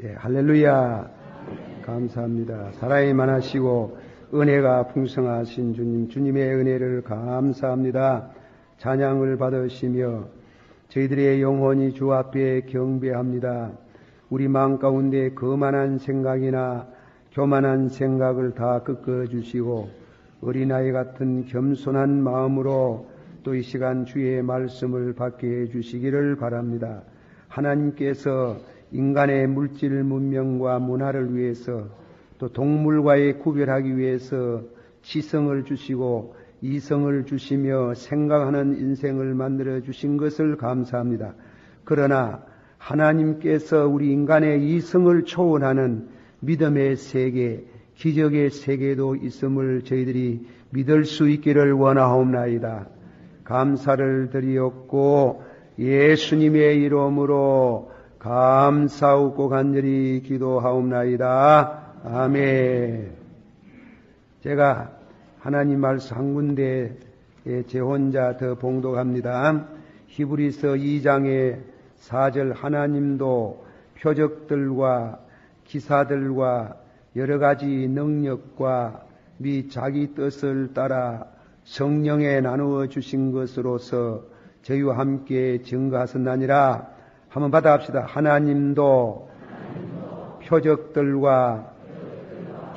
예, 할렐루야. 감사합니다. 사랑이 많으시고 은혜가 풍성하신 주님, 주님의 은혜를 감사합니다. 찬양을 받으시며 저희들의 영혼이 주 앞에 경배합니다. 우리 마음 가운데 거만한 생각이나 교만한 생각을 다 꺾어주시고 어린아이 같은 겸손한 마음으로 또 이 시간 주의 말씀을 받게 해주시기를 바랍니다. 하나님께서 인간의 물질 문명과 문화를 위해서 또 동물과의 구별하기 위해서 지성을 주시고 이성을 주시며 생각하는 인생을 만들어 주신 것을 감사합니다. 그러나 하나님께서 우리 인간의 이성을 초월하는 믿음의 세계, 기적의 세계도 있음을 저희들이 믿을 수 있기를 원하옵나이다. 감사를 드리옵고 예수님의 이름으로 감사하고 간절히 기도하옵나이다. 아멘. 제가 하나님 말씀 한 군데에 제 혼자 더 봉독합니다. 히브리서 2장의 4절 하나님도 표적들과 기사들과 여러 가지 능력과 및 자기 뜻을 따라 성령에 나누어 주신 것으로서 저희와 함께 증거하셨나니라. 한번 받아합시다. 하나님도 표적들과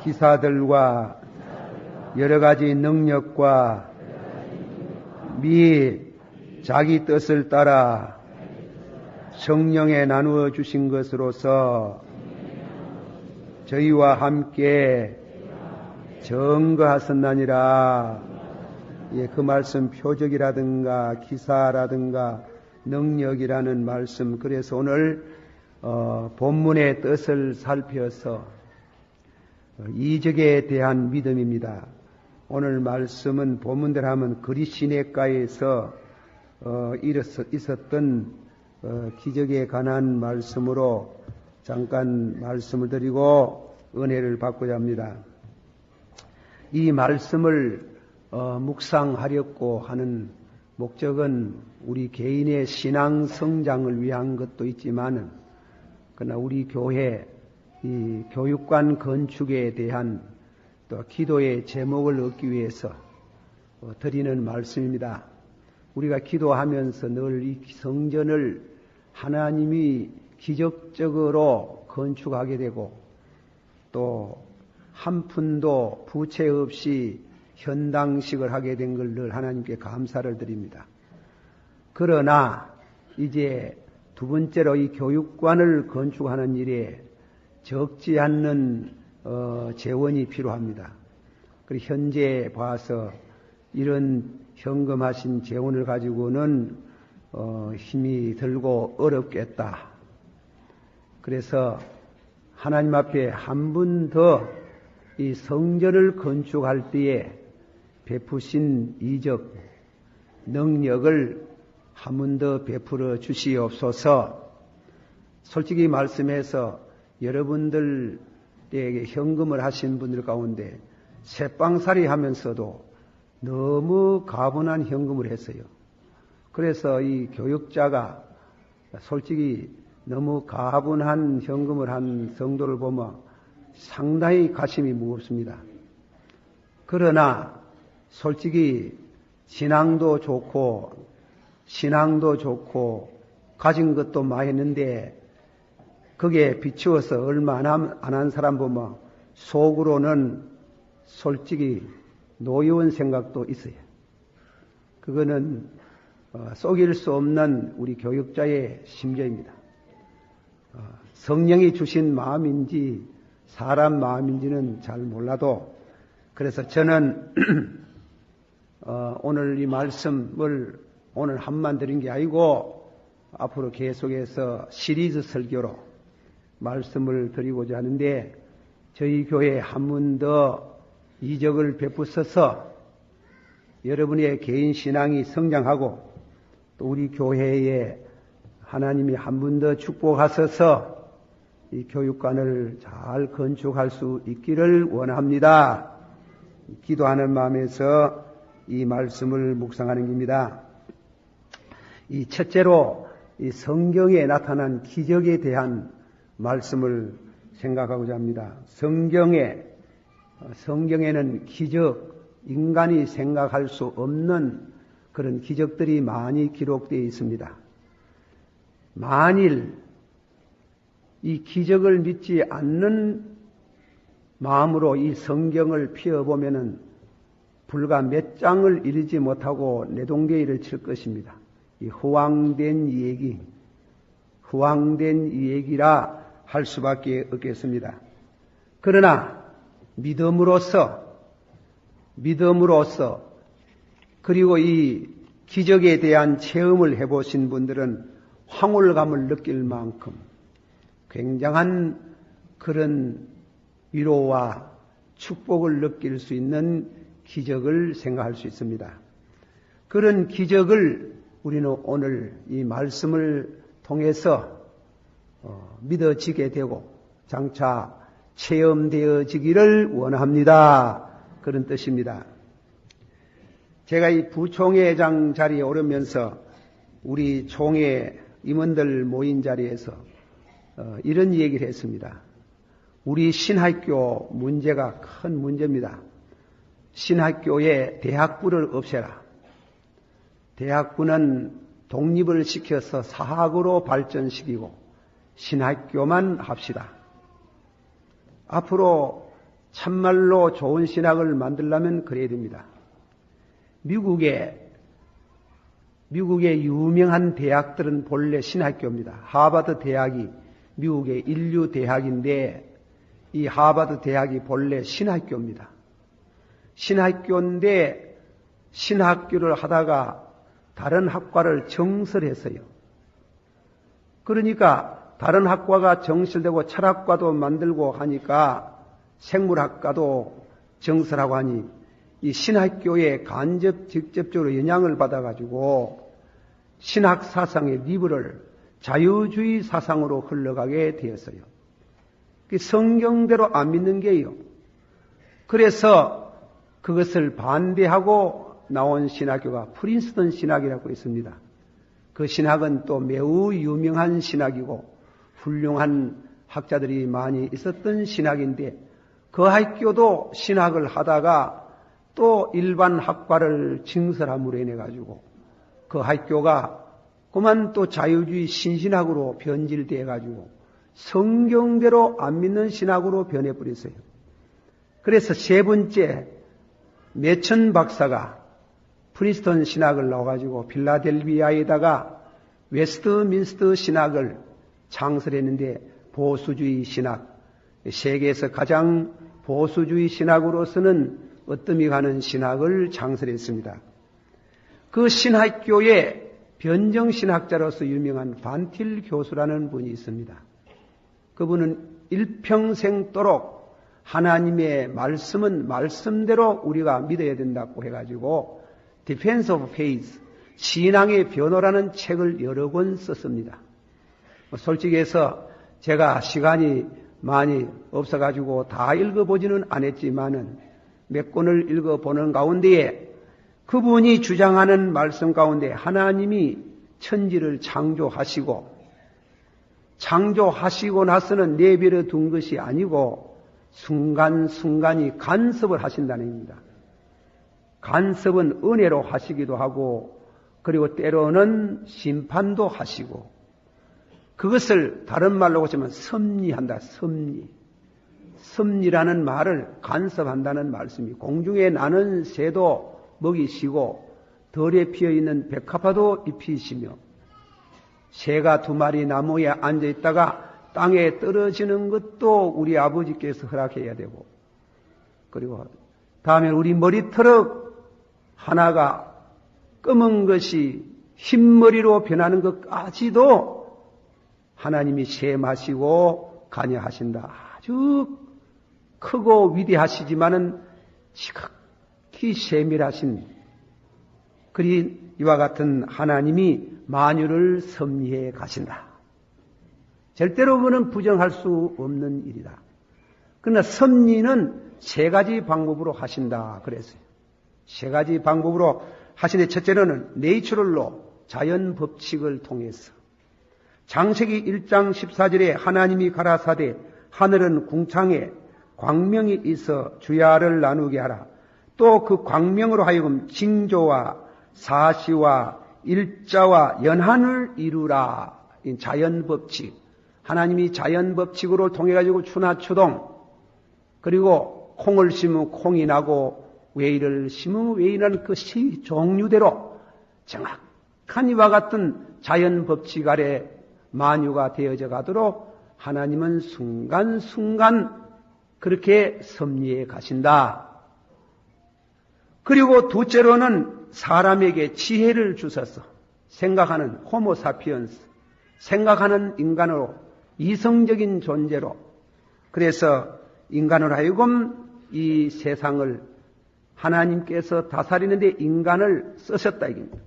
기사들과 여러 가지 능력과 및 자기 뜻을 따라 성령에 나누어 주신 것으로서 저희와 함께 증거하셨나니라. 예, 그 말씀 표적이라든가 기사라든가 능력이라는 말씀. 그래서 오늘 본문의 뜻을 살펴서 이적에 대한 믿음입니다. 오늘 말씀은 본문대로 하면 그리시네가에서 있었던 기적에 관한 말씀으로 잠깐 말씀을 드리고 은혜를 받고자 합니다. 이 말씀을 묵상하려고 하는 목적은 우리 개인의 신앙 성장을 위한 것도 있지만은 그러나 우리 교회 이 교육관 건축에 대한 또 기도의 제목을 얻기 위해서 드리는 말씀입니다. 우리가 기도하면서 늘 이 성전을 하나님이 기적적으로 건축하게 되고 또 한 푼도 부채 없이 현당식을 하게 된 걸 늘 하나님께 감사를 드립니다. 그러나 이제 두 번째로 이 교육관을 건축하는 일에 적지 않는 재원이 필요합니다. 그리고 현재 봐서 이런 현금하신 재원을 가지고는 힘이 들고 어렵겠다. 그래서 하나님 앞에 한 번 더 이 성전을 건축할 때에 베푸신 이적 능력을 한 번 더 베풀어 주시옵소서. 솔직히 말씀해서 여러분들에게 현금을 하신 분들 가운데 새빵살이 하면서도 너무 가분한 현금을 했어요. 그래서 이 교육자가 솔직히 너무 가분한 현금을 한 성도를 보면 상당히 가슴이 무겁습니다. 그러나 솔직히 신앙도 좋고 가진 것도 많이 했는데 거기에 비추어서 얼마 안 한 사람 보면 속으로는 솔직히 노여운 생각도 있어요. 그거는 속일 수 없는 우리 교육자의 심정입니다. 성령이 주신 마음인지 사람 마음인지는 잘 몰라도 그래서 저는 오늘 이 말씀을 오늘 한만 드린 게 아니고 앞으로 계속해서 시리즈 설교로 말씀을 드리고자 하는데 저희 교회에 한 번 더 이적을 베푸셔서 여러분의 개인 신앙이 성장하고 또 우리 교회에 하나님이 한 번 더 축복하셔서 이 교육관을 잘 건축할 수 있기를 원합니다. 기도하는 마음에서 이 말씀을 묵상하는 겁니다. 이 첫째로 이 성경에 나타난 기적에 대한 말씀을 생각하고자 합니다. 성경에는 기적, 인간이 생각할 수 없는 그런 기적들이 많이 기록되어 있습니다. 만일 이 기적을 믿지 않는 마음으로 이 성경을 펴보면은 불과 몇 장을 이르지 못하고 내동댕이를 칠 것입니다. 이 허황된 얘기라 할 수밖에 없겠습니다. 그러나 믿음으로써 그리고 이 기적에 대한 체험을 해보신 분들은 황홀감을 느낄 만큼 굉장한 그런 위로와 축복을 느낄 수 있는 기적을 생각할 수 있습니다. 그런 기적을 우리는 오늘 이 말씀을 통해서 믿어지게 되고 장차 체험되어지기를 원합니다. 그런 뜻입니다. 제가 이 부총회장 자리에 오르면서 우리 총회 임원들 모인 자리에서 이런 얘기를 했습니다. 우리 신학교 문제가 큰 문제입니다. 신학교에 대학부를 없애라. 대학부는 독립을 시켜서 사학으로 발전시키고 신학교만 합시다. 앞으로 참말로 좋은 신학을 만들려면 그래야 됩니다. 미국의 유명한 대학들은 본래 신학교입니다. 하버드 대학이 미국의 인류 대학인데 이 하버드 대학이 본래 신학교입니다. 신학교인데 신학교를 하다가 다른 학과를 정설했어요. 그러니까 다른 학과가 정설되고 철학과도 만들고 하니까 생물학과도 정설하고 하니 이 신학교에 직접적으로 영향을 받아가지고 신학 사상의 리버럴 자유주의 사상으로 흘러가게 되었어요. 성경대로 안 믿는 게요. 그래서 그것을 반대하고 나온 신학교가 프린스턴 신학이라고 있습니다. 그 신학은 또 매우 유명한 신학이고 훌륭한 학자들이 많이 있었던 신학인데 그 학교도 신학을 하다가 또 일반 학과를 증설함으로 인해 가지고 그 학교가 그만 또 자유주의 신신학으로 변질되어 가지고 성경대로 안 믿는 신학으로 변해버렸어요. 그래서 세 번째 매천 박사가 프린스턴 신학을 넣어가지고 필라델피아에다가 웨스트민스터 신학을 창설했는데 보수주의 신학, 세계에서 가장 보수주의 신학으로서는 어뜸이 가는 신학을 창설했습니다. 그 신학교에 변정신학자로서 유명한 반틸 교수라는 분이 있습니다. 그분은 일평생도록 하나님의 말씀은 말씀대로 우리가 믿어야 된다고 해가지고 Defense of Faith, 신앙의 변호라는 책을 여러 권 썼습니다. 솔직히 해서 제가 시간이 많이 없어가지고 다 읽어보지는 않았지만은 몇 권을 읽어보는 가운데에 그분이 주장하는 말씀 가운데 하나님이 천지를 창조하시고 나서는 내버려 둔 것이 아니고 순간순간이 간섭을 하신다는 겁니다. 간섭은 은혜로 하시기도 하고 그리고 때로는 심판도 하시고 그것을 다른 말로 보시면 섭리한다. 섭리라는 말을 간섭한다는 말씀이 공중에 나는 새도 먹이시고 덜에 피어있는 백합화도 입히시며 새가 2마리 나무에 앉아있다가 땅에 떨어지는 것도 우리 아버지께서 허락해야 되고 그리고 다음에 우리 머리털 하나가 검은 것이 흰머리로 변하는 것까지도 하나님이 셈하시고 관여하신다. 아주 크고 위대하시지만은 지극히 세밀하신 그리 이와 같은 하나님이 만유를 섭리해 가신다. 절대로 그는 부정할 수 없는 일이다. 그러나 섭리는 3가지 방법으로 하신다 그랬어요. 3가지 방법으로 하시는데 첫째로는 네이처럴로 자연 법칙을 통해서 창세기 1장 14절에 하나님이 가라사대 하늘은 궁창에 광명이 있어 주야를 나누게 하라. 또 그 광명으로 하여금 징조와 사시와 일자와 연한을 이루라. 자연법칙. 하나님이 자연법칙으로 통해가지고 추나추동, 그리고 콩을 심으면 콩이 나고 웨이를 심으면 웨이라는 그 시 종류대로 정확한 이와 같은 자연법칙 아래 만유가 되어져 가도록 하나님은 순간순간 그렇게 섭리해 가신다. 그리고 둘째로는 사람에게 지혜를 주셔서 생각하는 호모사피언스, 생각하는 인간으로 이성적인 존재로, 그래서 인간으로 하여금 이 세상을 하나님께서 다스리는데 인간을 쓰셨다 이깁니다.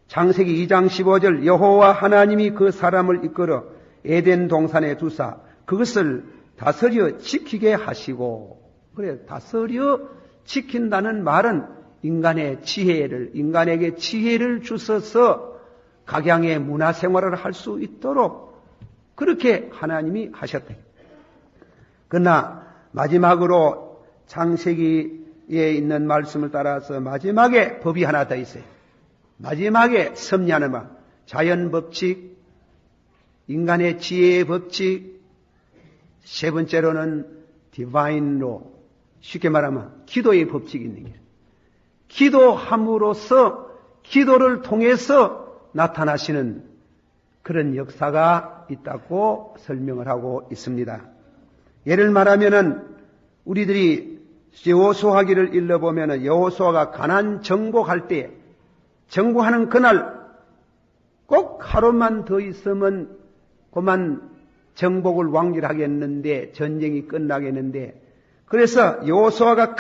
창세기 2장 15절 여호와 하나님이 그 사람을 이끌어 에덴 동산에 두사 그것을 다스려 지키게 하시고, 그래 다스려 지킨다는 말은 인간에게 지혜를 주셔서 각양의 문화생활을 할 수 있도록 그렇게 하나님이 하셨다. 그러나 마지막으로 창세기에 있는 말씀을 따라서 마지막에 법이 하나 더 있어요. 마지막에 섭리하는 말, 자연법칙, 인간의 지혜의 법칙, 세 번째로는 디바인 로, 쉽게 말하면 기도의 법칙이 있는 거예요. 기도함으로써 기도를 통해서 나타나시는 그런 역사가 있다고 설명을 하고 있습니다. 예를 말하면은 우리들이 여호수아기를 읽어보면은 여호수아가 가나안 정복할 때 정복하는 그날 꼭 하루만 더 있으면 그만 정복을 완결하겠는데 전쟁이 끝나겠는데, 그래서 여호수아가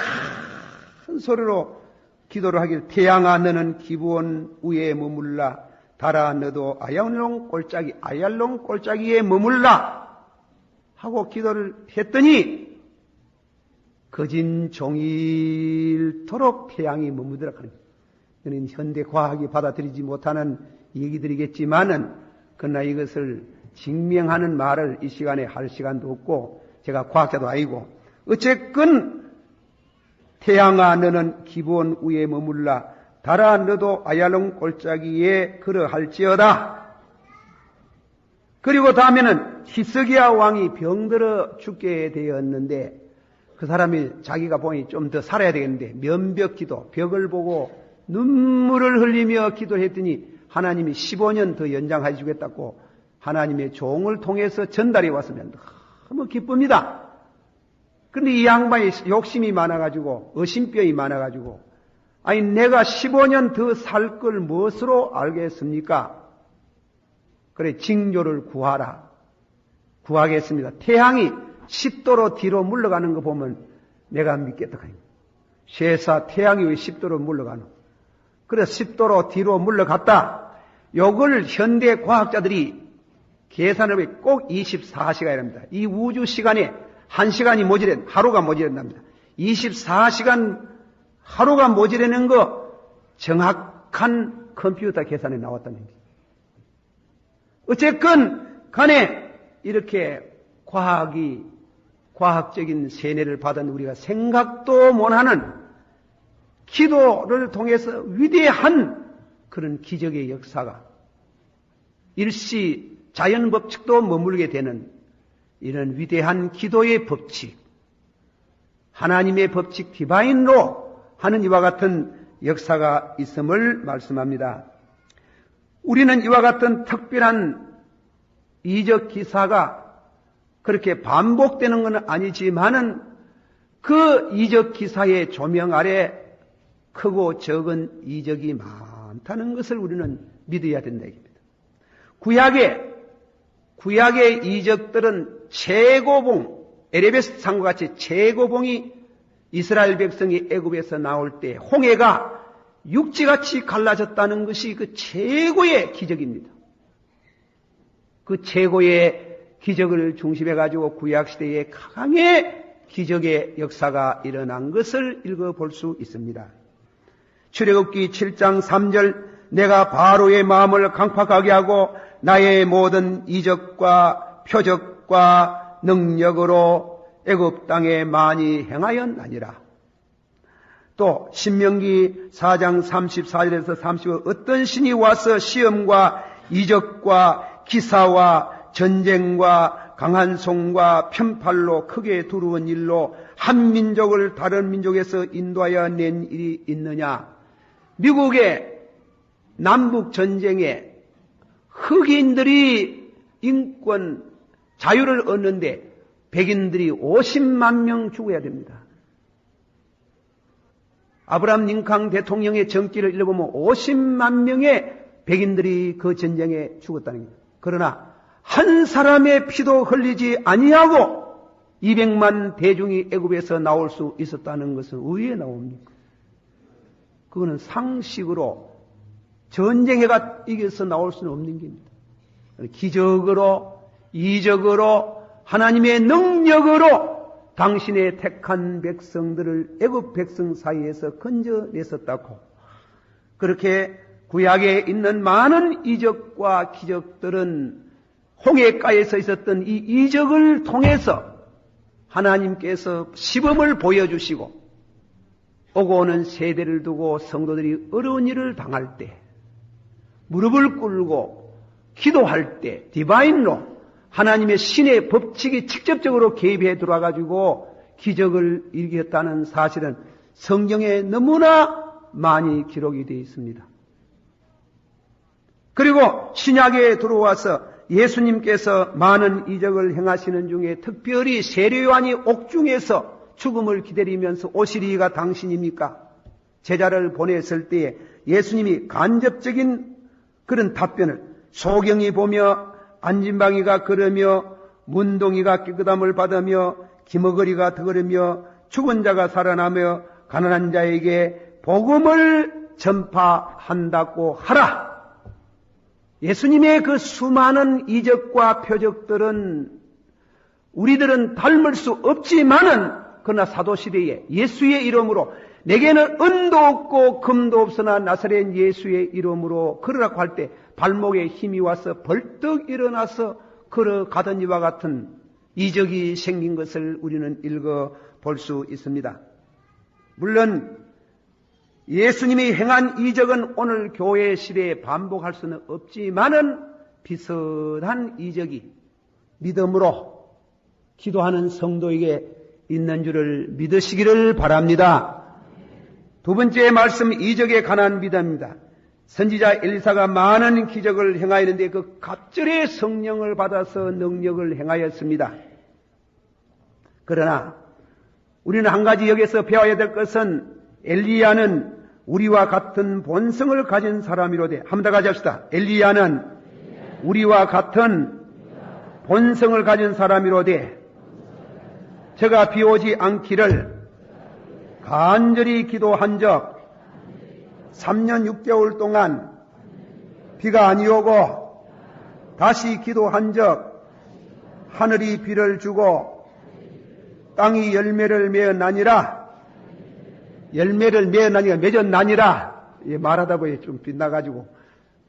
큰 소리로 기도를 하길 태양아 너는 기브온 위에 머물라 달아 너도 아얄론 꼴짜기에 머물라 하고 기도를 했더니 거진 종일토록 태양이 머무더라 하는 거예요. 이는 현대 과학이 받아들이지 못하는 얘기들이겠지만은 그러나 이것을 증명하는 말을 이 시간에 할 시간도 없고 제가 과학자도 아니고 어쨌건 태양아 너는 기브온 위에 머물라 달아 너도 아얄론 골짜기에 그러할지어다. 그리고 다음에는 히스기야 왕이 병들어 죽게 되었는데 그 사람이 자기가 보니 좀 더 살아야 되겠는데 면벽기도, 벽을 보고 눈물을 흘리며 기도했더니 하나님이 15년 더 연장해 주겠다고 하나님의 종을 통해서 전달이 왔으면 너무 기쁩니다. 그런데 이 양반이 욕심이 많아가지고 의심병이 많아가지고 아니 내가 15년 더 살 걸 무엇으로 알겠습니까? 그래 징조를 구하겠습니다. 태양이 10도로 뒤로 물러가는 거 보면 내가 믿겠다. 쇠사 태양이 왜 10도로 물러가노? 그래 10도로 뒤로 물러갔다. 요걸 현대 과학자들이 계산을 해 꼭 24시간이랍니다. 이 우주 시간에 1시간이 하루가 모자란답니다. 24시간 하루가 모자라는 거 정확한 컴퓨터 계산에 나왔다는 얘기죠. 어쨌건 간에 이렇게 과학적인 세뇌를 받은 우리가 생각도 못하는 기도를 통해서 위대한 그런 기적의 역사가 일시 자연법칙도 머물게 되는 이런 위대한 기도의 법칙, 하나님의 법칙 디바인로 하는 이와 같은 역사가 있음을 말씀합니다. 우리는 이와 같은 특별한 이적 기사가 그렇게 반복되는 것은 아니지만은 그 이적 기사의 조명 아래 크고 적은 이적이 많다는 것을 우리는 믿어야 된다 얘기입니다. 구약의 이적들은 최고봉, 에레베스 상과 같이 최고봉이 이스라엘 백성이 애굽에서 나올 때 홍해가 육지같이 갈라졌다는 것이 그 최고의 기적입니다. 그 최고의 기적을 중심해 가지고 구약시대에 강하게 기적의 역사가 일어난 것을 읽어볼 수 있습니다. 출애굽기 7장 3절 내가 바로의 마음을 강팍하게 하고 나의 모든 이적과 표적과 능력으로 애굽 땅에 많이 행하였나니라. 또 신명기 4장 34절에서 35절 어떤 신이 와서 시험과 이적과 기사와 전쟁과 강한 손과 편팔로 크게 두려운 일로 한 민족을 다른 민족에서 인도하여 낸 일이 있느냐. 미국의 남북 전쟁에 흑인들이 인권 자유를 얻는데 백인들이 50만 명 죽어야 됩니다. 아브라함 링컨 대통령의 정기를 읽어보면 50만 명의 백인들이 그 전쟁에 죽었다는 겁니다. 그러나 한 사람의 피도 흘리지 아니하고 200만 대중이 애굽에서 나올 수 있었다는 것은 왜 나옵니까? 그거는 상식으로 전쟁에가 이겨서 나올 수는 없는 겁니다. 기적으로, 이적으로, 하나님의 능력으로 당신의 택한 백성들을 애굽 백성 사이에서 건져냈었다고. 그렇게 구약에 있는 많은 이적과 기적들은 홍해가에서 있었던 이 이적을 통해서 하나님께서 시범을 보여주시고 오고 오는 세대를 두고 성도들이 어려운 일을 당할 때 무릎을 꿇고 기도할 때 디바인로 하나님의 신의 법칙이 직접적으로 개입해 들어와가지고 기적을 일으켰다는 사실은 성경에 너무나 많이 기록이 되어 있습니다. 그리고 신약에 들어와서 예수님께서 많은 이적을 행하시는 중에 특별히 세례요한이 옥중에서 죽음을 기다리면서 오시리가 당신입니까? 제자를 보냈을 때에 예수님이 간접적인 그런 답변을 소경이 보며 안진방이가 걸으며 문둥이가 깨끗함을 받으며 기머거리가 더 죽은 자가 살아나며 가난한 자에게 복음을 전파한다고 하라. 예수님의 그 수많은 이적과 표적들은 우리들은 닮을 수 없지만은 그러나 사도시대에 예수의 이름으로 내게는 은도 없고 금도 없으나 나사렛 예수의 이름으로 걸으라고 할 때 발목에 힘이 와서 벌떡 일어나서 걸어가던 이와 같은 이적이 생긴 것을 우리는 읽어볼 수 있습니다. 물론 예수님이 행한 이적은 오늘 교회 시대에 반복할 수는 없지만은 비슷한 이적이 믿음으로 기도하는 성도에게 있는 줄을 믿으시기를 바랍니다. 두 번째 말씀 이적에 관한 믿음입니다. 선지자 엘리사가 많은 기적을 행하였는데 그 갑절의 성령을 받아서 능력을 행하였습니다. 그러나 우리는 한 가지 여기서 배워야 될 것은 엘리야는 우리와 같은 본성을 가진 사람이로되 한번 더 같이 합시다. 엘리야는 우리와 같은 본성을 가진 사람이로되 저가 비 오지 않기를 간절히 기도한 적 3년 6개월 동안 비가 아니 오고 다시 기도한 적 하늘이 비를 주고 땅이 열매를 맺었나니라. 열매를 맺었나니라. 말하다 보니 좀 빗나가지고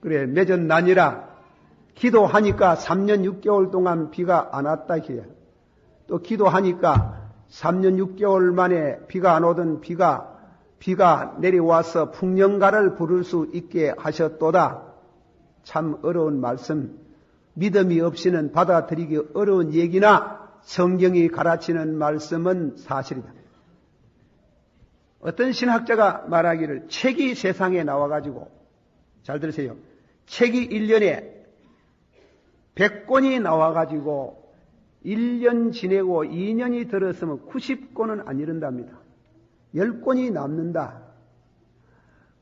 그래 맺었나니라. 기도하니까 3년 6개월 동안 비가 안 왔다 해야. 또 기도하니까 3년 6개월 만에 비가 안 오던 비가 내려와서 풍년가를 부를 수 있게 하셨도다. 참 어려운 말씀, 믿음이 없이는 받아들이기 어려운 얘기나 성경이 가르치는 말씀은 사실이다. 어떤 신학자가 말하기를 책이 세상에 나와가지고 잘 들으세요. 책이 1년에 100권이 나와가지고 1년 지내고 2년이 들었으면 90권은 안 이른답니다. 10권이 남는다.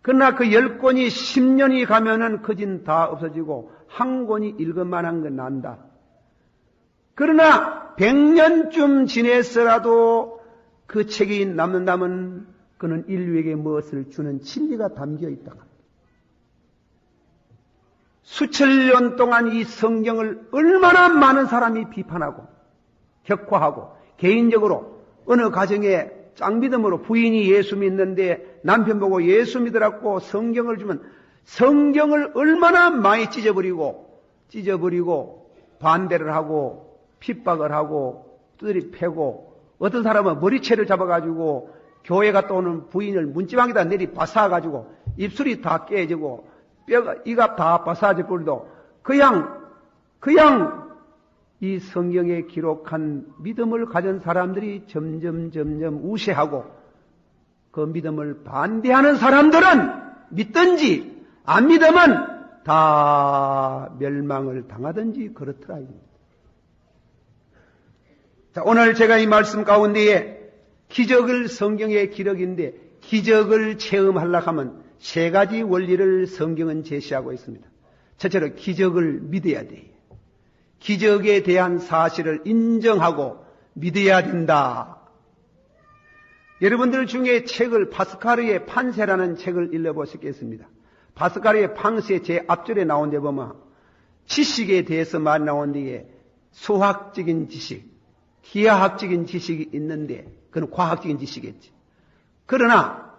그러나 그 10권이 10년이 가면은 거진 다 없어지고 한 권이 읽을만한 건 난다. 그러나 100년쯤 지냈어라도 그 책이 남는다면 그는 인류에게 무엇을 주는 진리가 담겨 있다. 수천 년 동안 이 성경을 얼마나 많은 사람이 비판하고 격화하고 개인적으로 어느 가정에 짱 믿음으로 부인이 예수 믿는데 남편 보고 예수 믿으라고 성경을 주면 성경을 얼마나 많이 찢어버리고 반대를 하고 핍박을 하고 두드리 패고 어떤 사람은 머리채를 잡아가지고 교회 갔다 오는 부인을 문지방에다 내리 바사가지고 입술이 다 깨지고 뼈가 이가 다 바사질 꼴도 그냥 이 성경에 기록한 믿음을 가진 사람들이 점점 우세하고 그 믿음을 반대하는 사람들은 믿든지 안 믿으면 다 멸망을 당하든지 그렇더라. 자, 오늘 제가 이 말씀 가운데에 기적을 성경의 기록인데 기적을 체험하려고 하면 세 가지 원리를 성경은 제시하고 있습니다. 첫째로 기적을 믿어야 돼요. 기적에 대한 사실을 인정하고 믿어야 된다. 여러분들 중에 책을 파스칼의 판세라는 책을 읽어보셨겠습니다. 파스칼의 판세 제 앞절에 나온 데 보면 지식에 대해서 말 나온 뒤에 수학적인 지식, 기하학적인 지식이 있는데 그건 과학적인 지식이겠지. 그러나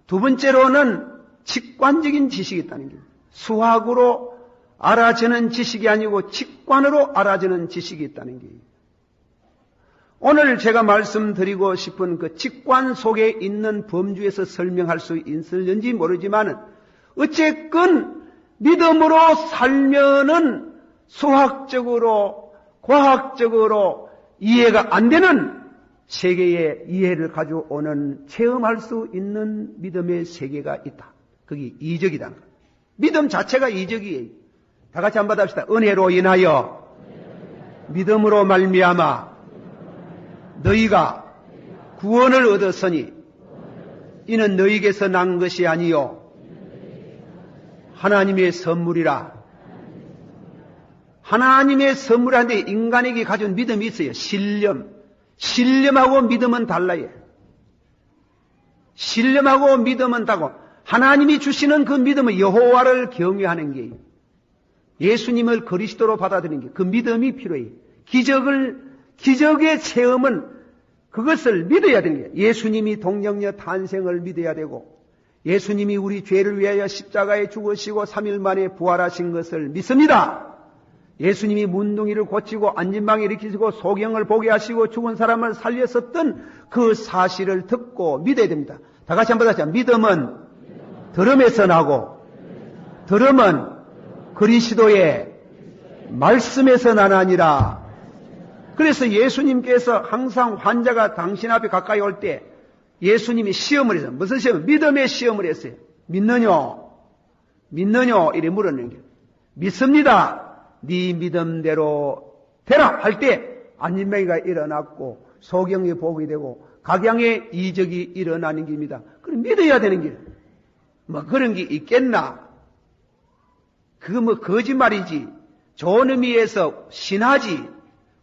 두 번째로는 직관적인 지식이 있다는 겁니다. 수학으로 알아지는 지식이 아니고 직관으로 알아지는 지식이 있다는 거예요. 오늘 제가 말씀드리고 싶은 그 직관 속에 있는 범주에서 설명할 수 있을는지 모르지만 어쨌건 믿음으로 살면은 수학적으로 과학적으로 이해가 안 되는 세계의 이해를 가져오는 체험할 수 있는 믿음의 세계가 있다. 그게 이적이다. 믿음 자체가 이적이에요. 다 같이 한번 합시다. 은혜로 인하여 믿음으로 말미암아 너희가 구원을 얻었으니 이는 너희에게서 난 것이 아니요 하나님의 선물이라. 하나님의 선물한데 인간에게 가진 믿음이 있어요. 신념하고 믿음은 달라요. 신념하고 믿음은 다고 하나님이 주시는 그 믿음은 여호와를 경외하는 게 예수님을 그리스도로 받아들이는 게 그 믿음이 필요해요. 기적의 체험은 그것을 믿어야 되는 거예요. 예수님이 동정녀 탄생을 믿어야 되고 예수님이 우리 죄를 위하여 십자가에 죽으시고 3일 만에 부활하신 것을 믿습니다. 예수님이 문둥이를 고치고 안진방에 일으키시고 소경을 보게 하시고 죽은 사람을 살렸었던 그 사실을 듣고 믿어야 됩니다. 다 같이 한번 다시 믿음은 들음에서 나고 들음은 그리스도의 말씀에서 나나니라. 그래서 예수님께서 항상 환자가 당신 앞에 가까이 올 때 예수님이 시험을 했어요. 무슨 시험? 믿음의 시험을 했어요. 믿느뇨? 이래 물었는 게 믿습니다. 네 믿음대로 되라 할 때 안진뱅이가 일어났고 소경이 보게 되고 각양의 이적이 일어나는 겁니다. 그럼 믿어야 되는 길. 뭐 그런 게 있겠나? 그거 뭐 거짓말이지. 좋은 의미에서 신하지.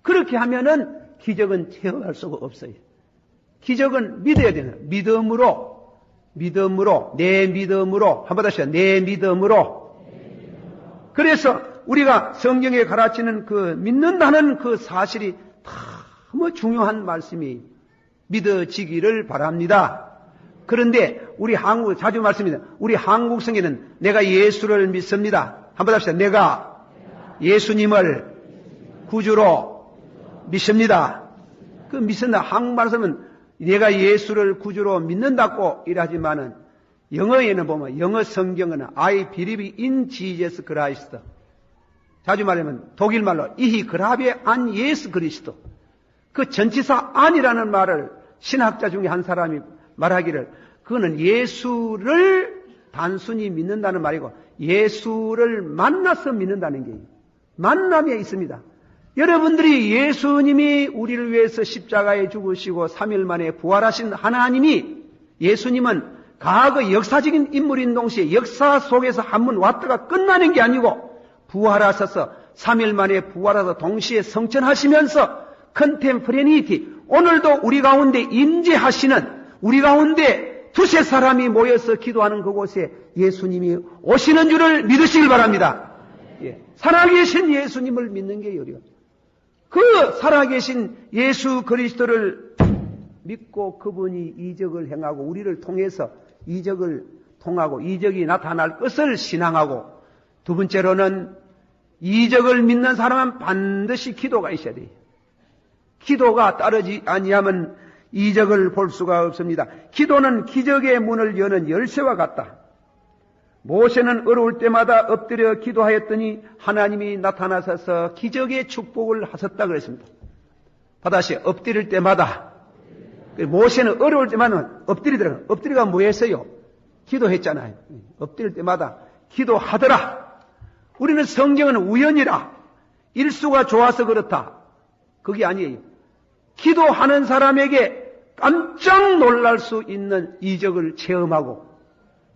그렇게 하면은 기적은 체험할 수가 없어요. 기적은 믿어야 되는 믿음으로 내 믿음으로 한번 다시 내 믿음으로. 그래서 우리가 성경에 가르치는 그 믿는다는 그 사실이 너무 중요한 말씀이 믿어지기를 바랍니다. 그런데 우리 한국 자주 말씀입니다. 우리 한국 성경에는 내가 예수를 믿습니다. 한번 합시다. 내가 예수님을 구주로 믿습니다. 그 믿습니다. 한국말에서는 내가 예수를 구주로 믿는다고 이러지만은 영어에는 보면 영어 성경은 I believe in Jesus Christ. 자주 말하면 독일말로 이히 그라베 안 예수 그리스도. 그 전치사 안이라는 말을 신학자 중에 한 사람이 말하기를 그거는 예수를 단순히 믿는다는 말이고 예수를 만나서 믿는다는 게 만남에 있습니다. 여러분들이 예수님이 우리를 위해서 십자가에 죽으시고 3일 만에 부활하신 하나님이 예수님은 과거 역사적인 인물인 동시에 역사 속에서 한 번 왔다가 끝나는 게 아니고 부활하셔서 3일 만에 부활하셔서 동시에 성천하시면서 컨템포레니티 오늘도 우리 가운데 임재하시는 우리 가운데 두세 사람이 모여서 기도하는 그곳에 예수님이 오시는 줄을 믿으시길 바랍니다. 예. 살아계신 예수님을 믿는 게 요리요. 그 살아계신 예수 그리스도를 믿고 그분이 이적을 행하고 우리를 통해서 이적을 통하고 이적이 나타날 것을 신앙하고, 두 번째로는 이적을 믿는 사람은 반드시 기도가 있어야 돼요. 기도가 따르지 아니하면 이적을 볼 수가 없습니다. 기도는 기적의 문을 여는 열쇠와 같다. 모세는 어려울 때마다 엎드려 기도하였더니 하나님이 나타나셔서 기적의 축복을 하셨다 그랬습니다. 다시 엎드릴 때마다, 모세는 어려울 때마다 엎드리더라고요. 엎드리가 뭐 했어요? 기도했잖아요. 엎드릴 때마다 기도하더라. 우리는 성경은 우연이라, 일수가 좋아서 그렇다, 그게 아니에요. 기도하는 사람에게 깜짝 놀랄 수 있는 이적을 체험하고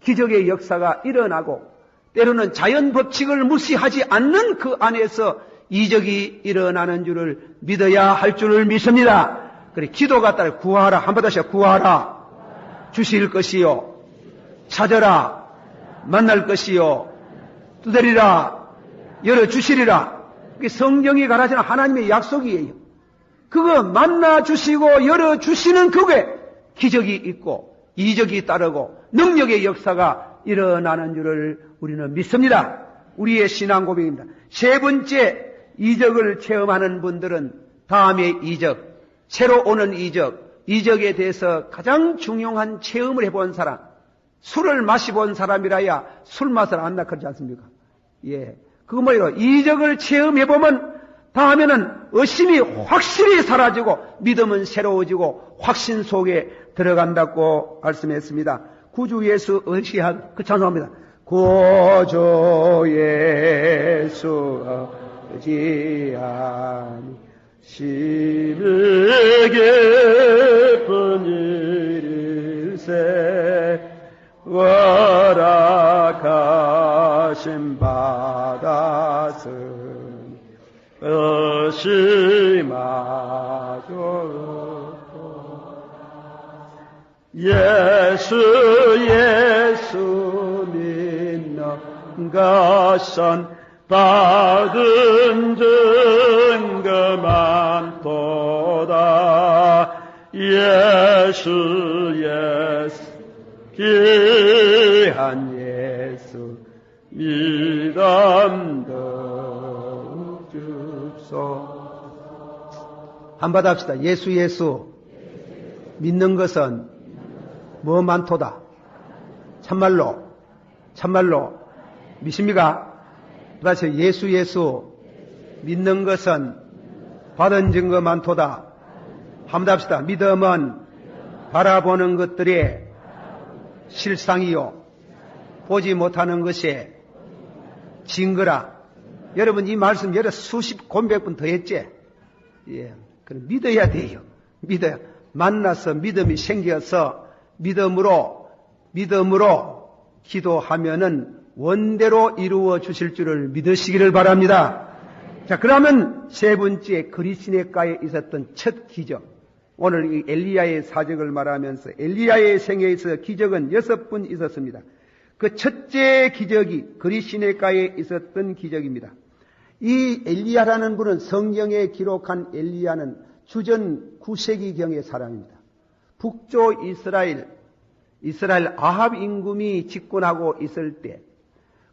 기적의 역사가 일어나고, 때로는 자연 법칙을 무시하지 않는 그 안에서 이적이 일어나는 줄을 믿어야 할 줄을 믿습니다. 그래, 기도가 따라 구하라. 한번 다시 구하라. 주실 것이요. 찾아라. 만날 것이요. 두드리라. 열어주시리라. 그게 성경이 가르치는 하나님의 약속이에요. 그거 만나 주시고 열어주시는 그게 기적이 있고 이적이 따르고 능력의 역사가 일어나는 줄을 우리는 믿습니다. 우리의 신앙 고백입니다. 세 번째, 이적을 체험하는 분들은 다음의 이적, 새로 오는 이적, 이적에 대해서 가장 중요한 체험을 해본 사람, 술을 마셔본 사람이라야 술 맛을 안다 그러지 않습니까? 예, 그거 뭐예요? 이적을 체험해보면 다음에는 의심이 확실히 사라지고 믿음은 새로워지고 확신 속에 들어간다고 말씀했습니다. 구주 예수 의시한 그 찬송합니다. 구주 예수 의지하니 심히 깊은 일일세 허락하심 받았으니 의심하죠. 예수 믿는 것은 받은 증거 많도다. 예수 귀한 예수 믿음도 줍소. 한번 합시다. 예수 믿는 것은 뭐 많도다. 참말로 믿습니까? 다시 예수 믿는 것은 받은 증거 많도다. 한번 합시다. 믿음은 바라보는 것들의 실상이요 보지 못하는 것의 증거라. 여러분 이 말씀 여러 수십 곤백 번 더 했지? 예, 그럼 믿어야 돼요. 믿어야. 만나서 믿음이 생겨서 믿음으로 기도하면은 원대로 이루어 주실 줄을 믿으시기를 바랍니다. 자, 그러면 세 번째, 그리시네가에 있었던 첫 기적. 오늘 이 엘리야의 사적을 말하면서 엘리야의 생애에 있어 기적은 6번 있었습니다. 그 첫째 기적이 그리시네가에 있었던 기적입니다. 이 엘리야라는 분은 성경에 기록한 엘리야는 주전 9세기경의 사람입니다. 북조 이스라엘 아합 임금이 집권하고 있을 때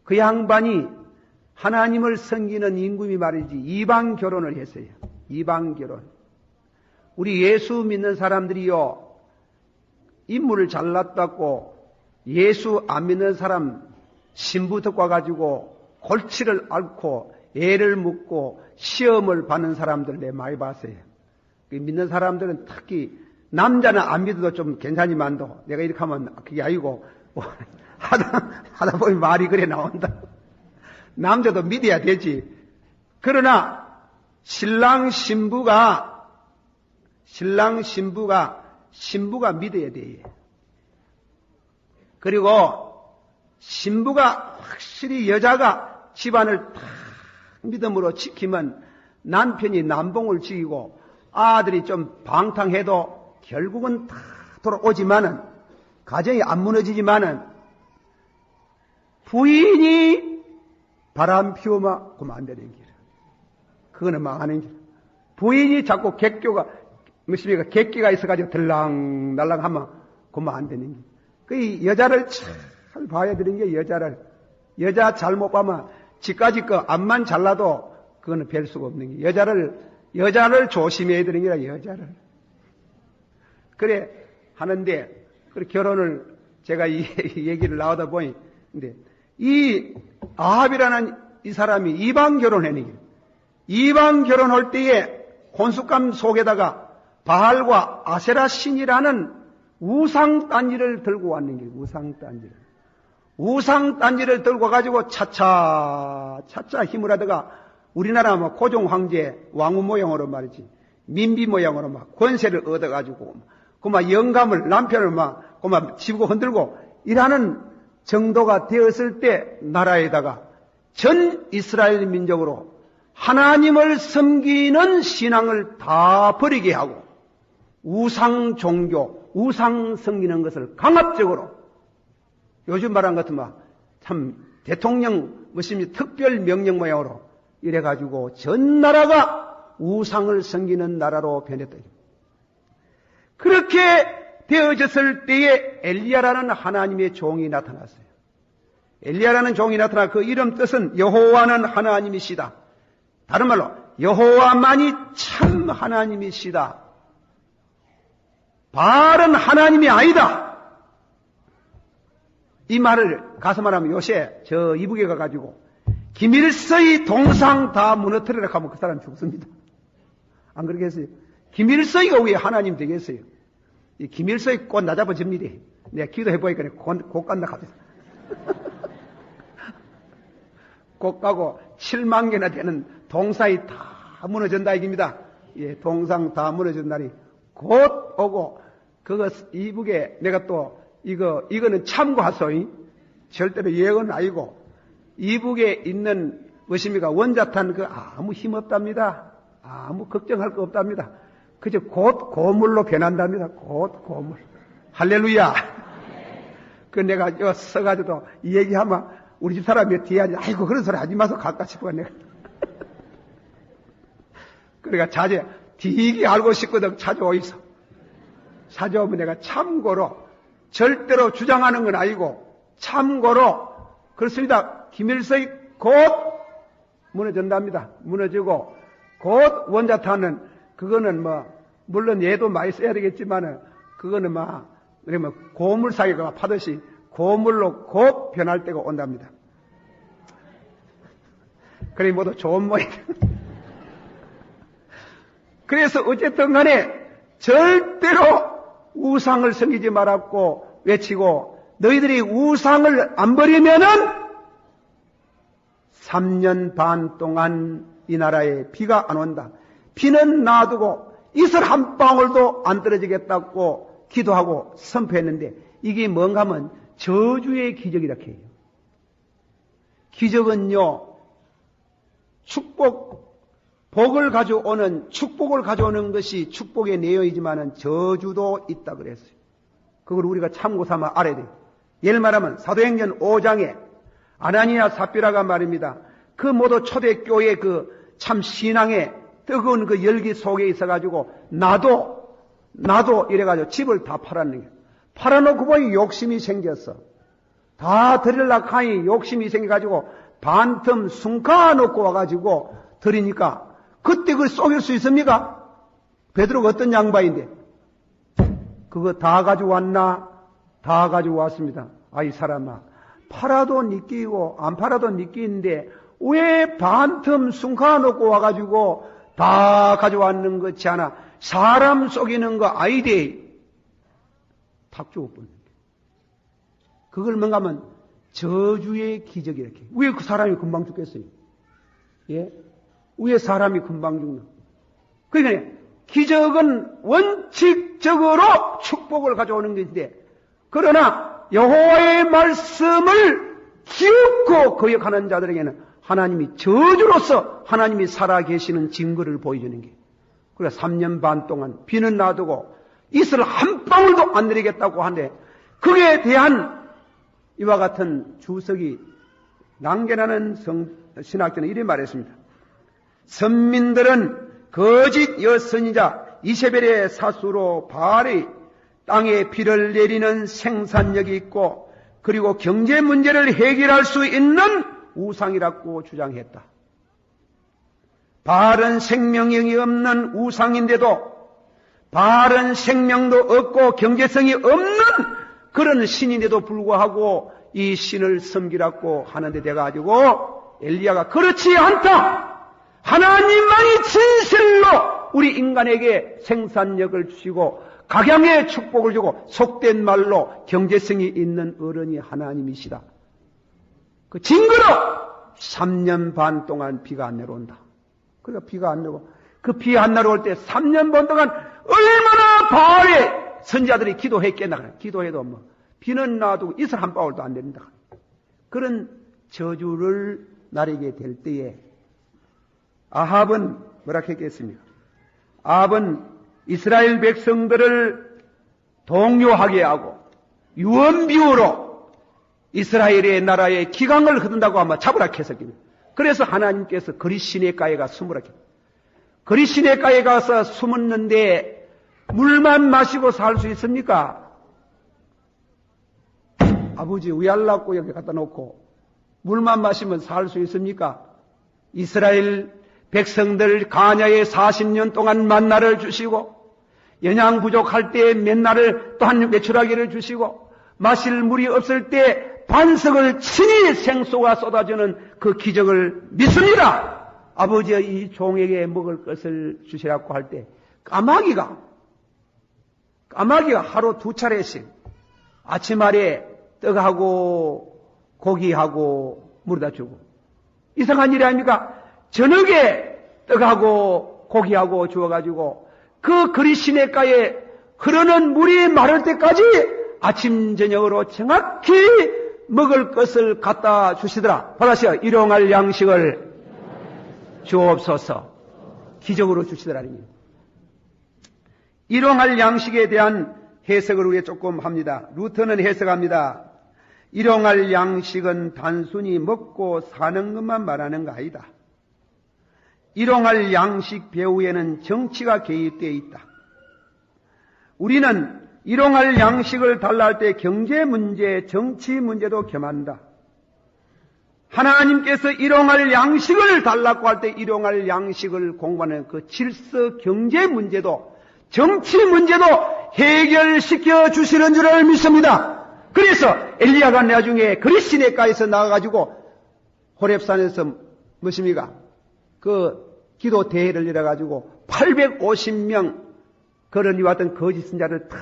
그 양반이 하나님을 섬기는 임금이 말이지 이방 결혼을 했어요. 이방 결혼. 우리 예수 믿는 사람들이요, 인물을 잘났다고 예수 안 믿는 사람 신부 듣고 와가지고 골치를 앓고 애를 묻고 시험을 받는 사람들 내가 많이 봤어요. 믿는 사람들은 특히 남자는 안 믿어도 좀 괜찮지만도 내가 이렇게 하면 그게 아니고 하다 보면 말이 그래 나온다. 남자도 믿어야 되지. 그러나 신부가 믿어야 돼. 그리고 신부가 확실히 여자가 집안을 다 믿음으로 지키면 남편이 남봉을 지키고 아들이 좀 방탕해도 결국은 다 돌아오지만은, 가정이 안 무너지지만은, 부인이 바람 피우면 그러면 안 되는 길. 그거는 망하는 길. 부인이 자꾸 객기가 있어가지고 들랑날랑 하면 그러면 안 되는 길. 그 여자를 참 잘 봐야 되는 게 여자 잘못 봐면 지까지 거 앞만 잘라도 그거는 별 수가 없는 게 여자를 조심해야 되는 게 아니라 여자를. 그래 하는데 그 결혼을 제가 이 얘기를 나오다 보니 근데 이 아합이라는 이 사람이 이방 결혼하는 게 이방 결혼할 때에 혼숙감 속에다가 바알과 아세라 신이라는 우상 딴지를 들고 왔는 게 우상 딴지를 들고 가지고 차차 힘을 하다가 우리나라 뭐 고종 황제 왕후 모양으로 말이지 민비 모양으로 막 권세를 얻어가지고 그막 영감을 남편을 막 그막 집고 흔들고 일하는 정도가 되었을 때 나라에다가 전 이스라엘 민족으로 하나님을 섬기는 신앙을 다 버리게 하고 우상 종교, 우상 섬기는 것을 강압적으로 요즘 말한 것 같으면 참 대통령 무슨 특별 명령 모양으로 이래가지고 전 나라가 우상을 섬기는 나라로 변했다. 그렇게 되어졌을 때에 엘리야라는 하나님의 종이 나타났어요. 엘리야라는 종이 나타나 그 이름 뜻은 여호와는 하나님이시다. 다른 말로 여호와만이 참 하나님이시다. 바알은 하나님이 아니다. 이 말을 가서 말하면 요새 저 이북에 가가지고 김일서의 동상 다 무너뜨리라 하면 그 사람 죽습니다. 안 그러겠어요? 김일서이가 왜 하나님 되겠어요? 이 김일서이 꽃 나잡아집니다. 내가 기도해보니까 곧 간다 갑니다. 곧 가고 7만 개나 되는 동상이 다 무너진다 이깁니다. 예, 동상 다 무너진 날이 곧 오고 그거 이북에 내가 또 이거는 참고하소이. 절대로 예언은 아니고 이북에 있는 무엇입니까? 원자탄 그 아무 힘 없답니다. 아무 걱정할 거 없답니다. 그저 곧 고물로 변한답니다. 곧 고물. 할렐루야. 그 내가 여 서가지고 이 얘기하면 우리 집 사람이 뒤에 앉아 아이고 그런 소리 하지 마서 갈까 싶어 내가. 그러니까 자제 되게 알고 싶거든. 찾아오이소. 찾아오면 내가 참고로 절대로 주장하는 건 아니고 참고로 그렇습니다. 김일성이 곧 무너진답니다. 무너지고 곧 원자탄은 그거는 뭐 물론 얘도 많이 써야 되겠지만은 그거는 막 그러면 고물사기가 파듯이 고물로 곧 변할 때가 온답니다. 그래 모두 좋은 모양. 그래서 어쨌든 간에 절대로 우상을 섬기지 말았고 외치고 너희들이 우상을 안 버리면은 3년 반 동안 이 나라에 비가 안 온다. 비는 놔두고 이슬 한 방울도 안 떨어지겠다고 기도하고 선포했는데 이게 뭔가 하면 저주의 기적이라 해요. 기적은요, 복을 가져오는, 축복을 가져오는 것이 축복의 내용이지만은 저주도 있다 그랬어요. 그걸 우리가 참고 삼아 알아야 돼요. 예를 말하면 사도행전 5장에 아나니아 삽비라가 말입니다. 그 모두 초대교회 그 참 신앙의 뜨거운 그 열기 속에 있어가지고 나도 이래가지고 집을 다 팔았는 거예요. 팔아놓고 보니 욕심이 생겼어. 다 드리려고 하니 욕심이 생겨가지고 반틈 숨가놓고 와가지고 드리니까 그때 그걸 속일 수 있습니까? 베드로가 어떤 양반인데 그거 다 가지고 왔나? 다 가지고 왔습니다. 아, 이 사람아, 팔아도 니 끼고 안 팔아도 니 끼인데 왜 반틈 숨가놓고 와가지고 다 가져왔는 것이 않아? 사람 속이는 거 아이디 탁 죽어버린 거예요. 그걸 뭔가 하면 저주의 기적이 이렇게. 왜 그 사람이 금방 죽겠어요? 예? 왜 사람이 금방 죽나? 그러니까 기적은 원칙적으로 축복을 가져오는 것인데 그러나 여호와의 말씀을 기억고 거역하는 자들에게는 하나님이 저주로서 하나님이 살아계시는 증거를 보여주는 게. 그래 3년 반 동안 비는 놔두고 이슬 한 방울도 안 내리겠다고 하는데 그에 대한 이와 같은 주석이 낭개나는 신학자는 이렇게 말했습니다. 선민들은 거짓 여선이자 이세벨의 사수로 바알의 땅에 비를 내리는 생산력이 있고 그리고 경제 문제를 해결할 수 있는 우상이라고 주장했다. 바른 생명력이 없는 우상인데도 바른 생명도 없고 경제성이 없는 그런 신인데도 불구하고 이 신을 섬기라고 하는데 돼가지고 엘리야가 그렇지 않다. 하나님만이 진실로 우리 인간에게 생산력을 주시고 각양의 축복을 주고 속된 말로 경제성이 있는 어른이 하나님이시다. 그 증거로 3년 반 동안 비가 안 내려온다. 그러니까 비가 안 내고 그 비 안 내려올 때 3년 반 동안 얼마나 바알의 선자들이 기도했겠나. 기도해도 뭐 비는 놔두고 이슬 한 방울도 안 내린다. 그런 저주를 나리게 될 때에 아합은 뭐라 했겠습니까? 아합은 이스라엘 백성들을 동요하게 하고 유언비어로 이스라엘의 나라의 기강을 흐른다고 아마 잡으라 했었거든요. 그래서 하나님께서 그리시네가에 가서 숨으라 했어요. 그리시네가에 가서 숨었는데 물만 마시고 살 수 있습니까? 아버지 위알라고 여기 갖다 놓고 물만 마시면 살 수 있습니까? 이스라엘 백성들 가냐에 40년 동안 만나를 주시고 영양 부족할 때 맨날을 또한 매출하기를 주시고 마실 물이 없을 때 반석을 친히 생수가 쏟아주는 그 기적을 믿습니다. 아버지의 이 종에게 먹을 것을 주시라고 할 때 까마귀가 하루 2차례씩 아침알에 떡하고 고기하고 물에다 주고 이상한 일이 아닙니까? 저녁에 떡하고 고기하고 주어가지고 그 그리시네가에 흐르는 물이 마를 때까지 아침 저녁으로 정확히 먹을 것을 갖다 주시더라. 받아시오. 일용할 양식을 주옵소서. 기적으로 주시더라니. 일용할 양식에 대한 해석을 우리가 조금 합니다. 루터는 해석합니다. 일용할 양식은 단순히 먹고 사는 것만 말하는 거 아니다. 일용할 양식 배후에는 정치가 개입되어 있다. 우리는 일용할 양식을 달라 할 때 경제 문제, 정치 문제도 겸한다. 하나님께서 일용할 양식을 달라고 할 때 일용할 양식을 공부하는 그 질서 경제 문제도 정치 문제도 해결시켜 주시는 줄을 믿습니다. 그래서 엘리야가 나중에 그리시네가에서 나와가지고 호렙산에서 무엇입니까? 그 기도 대회를 열어가지고 850명 거론이 왔던 거짓 선자를 다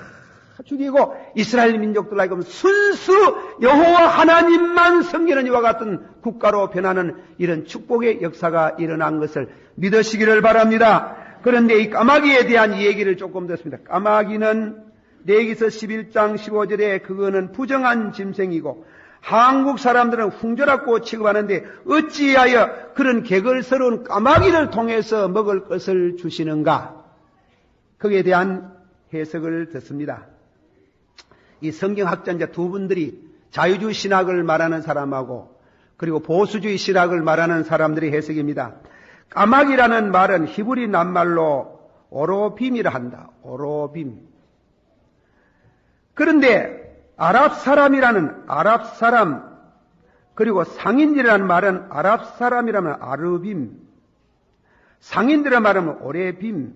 죽이고 이스라엘 민족들 하여금 순수 여호와 하나님만 섬기는 이와 같은 국가로 변하는 이런 축복의 역사가 일어난 것을 믿으시기를 바랍니다. 그런데 이 까마귀에 대한 이 얘기를 조금 듣습니다. 까마귀는 레위기서 11장 15절에 그거는 부정한 짐승이고 한국 사람들은 흉조라고 취급하는데 어찌하여 그런 개걸스러운 까마귀를 통해서 먹을 것을 주시는가? 거기에 대한 해석을 듣습니다. 이 성경학자자 두 분들이 자유주의 신학을 말하는 사람하고 그리고 보수주의 신학을 말하는 사람들의 해석입니다. 까마귀라는 말은 히브리 낱말로 오로빔이라 한다. 오로빔. 그런데 아랍 사람 그리고 상인들이라는 말은 아랍 사람이라면 아르빔, 상인들의 말은 오레빔.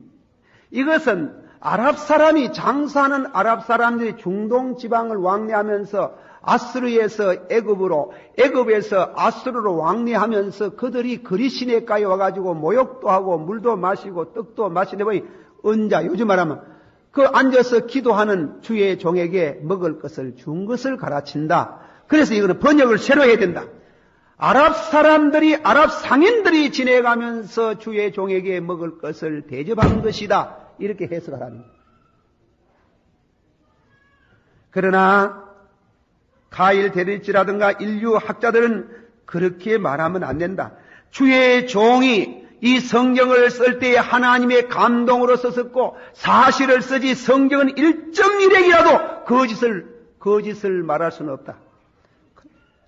이것은 아랍 사람이 장사하는 아랍 사람들이 중동 지방을 왕래하면서 아스르에서 애굽으로, 애굽에서 아스르로 왕래하면서 그들이 그리시네가에 와가지고 모욕도 하고 물도 마시고 떡도 마시는 거니 은자, 요즘 말하면 그 앉아서 기도하는 주의 종에게 먹을 것을 준 것을 가르친다. 그래서 이거는 번역을 새로 해야 된다. 아랍 사람들이, 아랍 상인들이 지내가면서 주의 종에게 먹을 것을 대접한 것이다. 이렇게 해석하라는. 그러나 카일 데리치라든가 인류 학자들은 그렇게 말하면 안 된다. 주의 종이 이 성경을 쓸 때에 하나님의 감동으로 썼었고 사실을 쓰지 성경은 1.1핵이라도 거짓을 말할 수는 없다.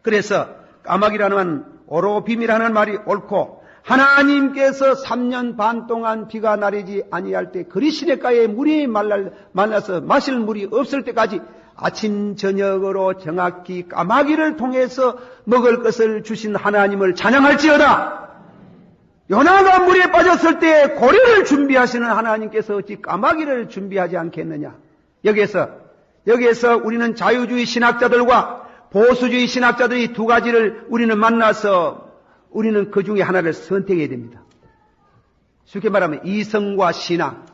그래서 까마귀라는 오로빔이라는 말이 옳고 하나님께서 3년 반 동안 비가 내리지 아니할 때 그리 시냇가에 물이 말라서 마실 물이 없을 때까지 아침 저녁으로 정확히 까마귀를 통해서 먹을 것을 주신 하나님을 찬양할지어다. 요나가 물에 빠졌을 때 고래를 준비하시는 하나님께서 어찌 까마귀를 준비하지 않겠느냐. 여기에서 우리는 자유주의 신학자들과 보수주의 신학자들이 두 가지를 우리는 만나서 우리는 그 중에 하나를 선택해야 됩니다. 쉽게 말하면 이성과 신앙.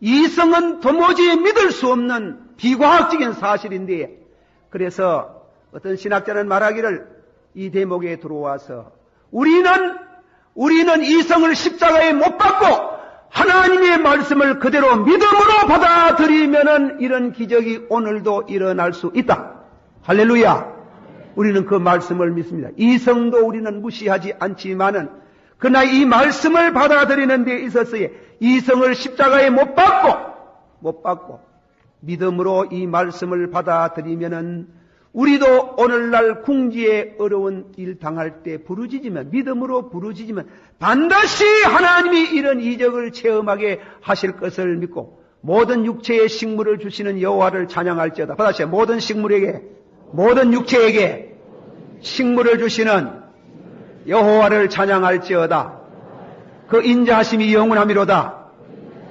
이성은 도무지 믿을 수 없는 비과학적인 사실인데, 그래서 어떤 신학자는 말하기를 이 대목에 들어와서 우리는 이성을 십자가에 못 박고 하나님의 말씀을 그대로 믿음으로 받아들이면은 이런 기적이 오늘도 일어날 수 있다. 할렐루야. 우리는 그 말씀을 믿습니다. 이성도 우리는 무시하지 않지만은 그러나 이 말씀을 받아들이는 데 있어서의 이성을 십자가에 못 박고 믿음으로 이 말씀을 받아들이면은 우리도 오늘날 궁지에 어려운 일 당할 때 믿음으로 부르짖으면 반드시 하나님이 이런 이적을 체험하게 하실 것을 믿고 모든 육체의 식물을 주시는 여호와를 찬양할지어다. 받아주세요. 모든 육체에게 식물을 주시는 여호와를 찬양할지어다. 그 인자하심이 영원하미로다.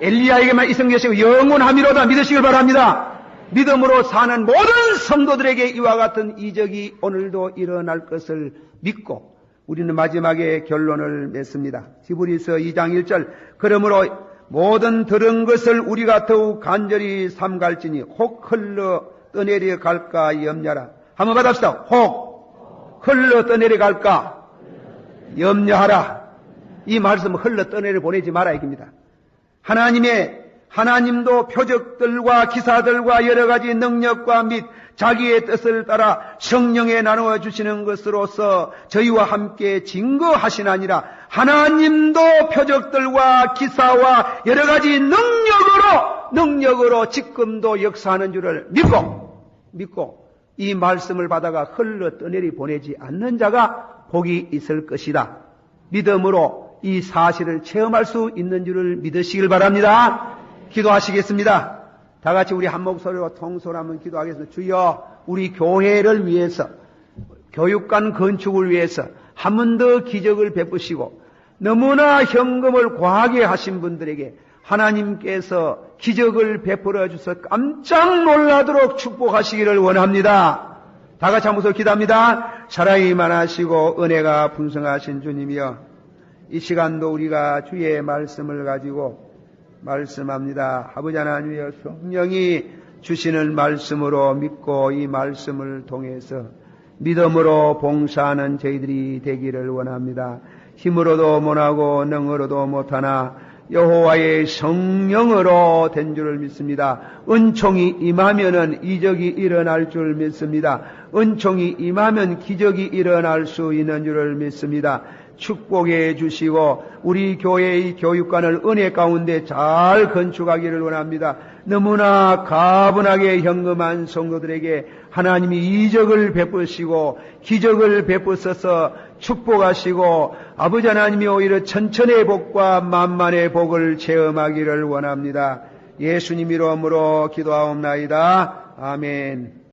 엘리야에게만 이성계시고 영원하미로다. 믿으시길 바랍니다. 믿음으로 사는 모든 성도들에게 이와 같은 이적이 오늘도 일어날 것을 믿고 우리는 마지막에 결론을 맺습니다. 히브리서 2장 1절 그러므로 모든 들은 것을 우리가 더욱 간절히 삼갈지니 혹 흘러 떠내려 갈까 염려하라. 한번 받읍시다. 혹 흘러 떠내려 갈까 염려하라. 이 말씀 흘러 떠내려 보내지 마라 이깁니다. 하나님도 표적들과 기사들과 여러 가지 능력과 및 자기의 뜻을 따라 성령에 나누어 주시는 것으로서 저희와 함께 증거하시나니라. 하나님도 표적들과 기사와 여러 가지 능력으로 지금도 역사하는 줄을 믿고 이 말씀을 받아가 흘러 떠내리 보내지 않는 자가 복이 있을 것이다. 믿음으로 이 사실을 체험할 수 있는 줄을 믿으시길 바랍니다. 기도하시겠습니다. 다 같이 우리 한 목소리로 통솔 한번 기도하겠습니다. 주여, 우리 교회를 위해서, 교육관 건축을 위해서 한 번 더 기적을 베푸시고 너무나 현금을 과하게 하신 분들에게 하나님께서 기적을 베풀어 주셔서 깜짝 놀라도록 축복하시기를 원합니다. 다 같이 한 목소리로 기도합니다. 사랑이 많으시고 은혜가 풍성하신 주님이여, 이 시간도 우리가 주의 말씀을 가지고 말씀합니다. 아버지 하나님이여, 성령이 주시는 말씀으로 믿고 이 말씀을 통해서 믿음으로 봉사하는 저희들이 되기를 원합니다. 힘으로도 못하고 능으로도 못하나 여호와의 성령으로 된 줄을 믿습니다. 은총이 임하면은 이적이 일어날 줄 믿습니다. 은총이 임하면 기적이 일어날 수 있는 줄을 믿습니다. 축복해 주시고 우리 교회의 교육관을 은혜 가운데 잘 건축하기를 원합니다. 너무나 가분하게 현금한 성도들에게 하나님이 이적을 베푸시고 기적을 베푸셔서 축복하시고 아버지 하나님이 오히려 천천의 복과 만만의 복을 체험하기를 원합니다. 예수님 이름으로 기도하옵나이다. 아멘.